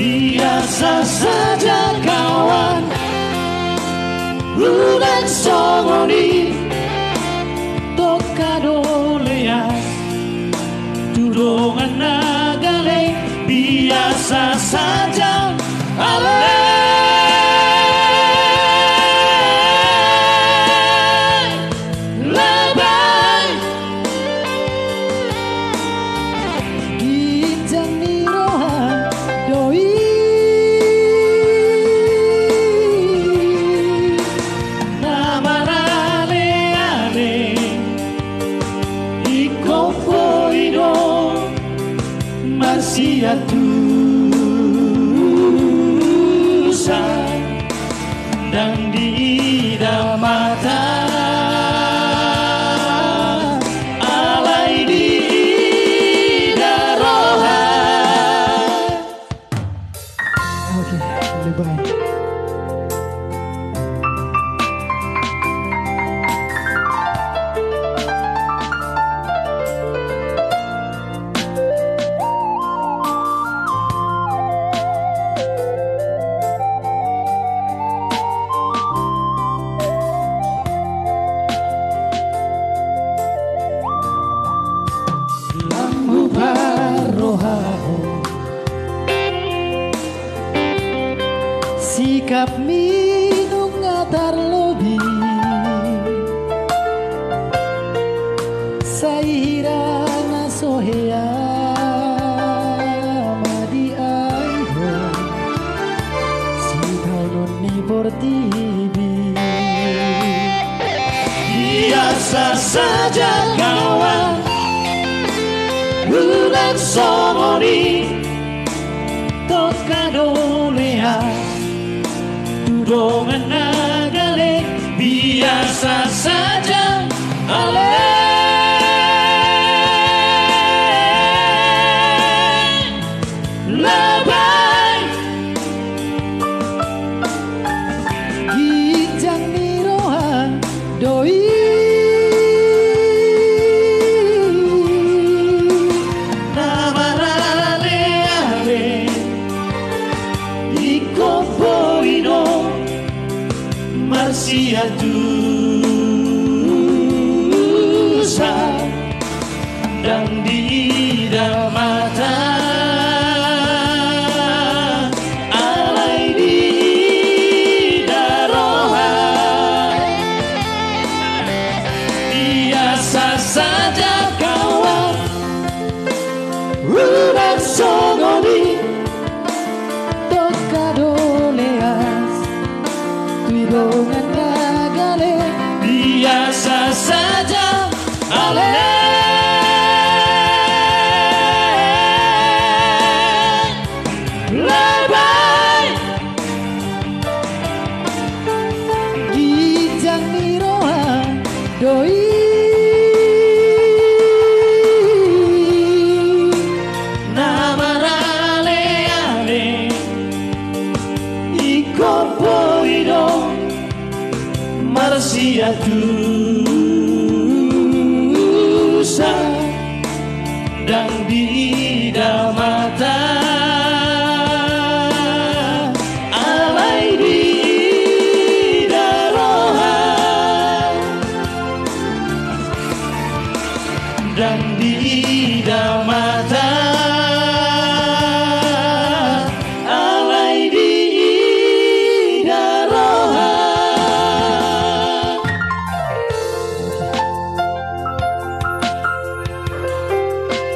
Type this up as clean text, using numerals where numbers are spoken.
biasa saja kawan. Udan songoni tokadolea tudongan nagale biasa saja ale. Marsia tusa dan di mata alai di daroha. Oke, lebay. Sikap minung ngatar lobi saira nasohea madi aiho sikau noni portibi. Biasa saja kawan, bulan somoni tokadolea tudongan nagale biasa saja ale. Labai Gijang niroha doi namarale-ale ikopoino Marsia tusa dan di mata alai di daroha. Biasa saja kawan, udan songoni tokadoleas tudongan nagale biasa saja ale. Labai Gijang niroha doi namarale-ale ikopoino Marsia tusa dan di mata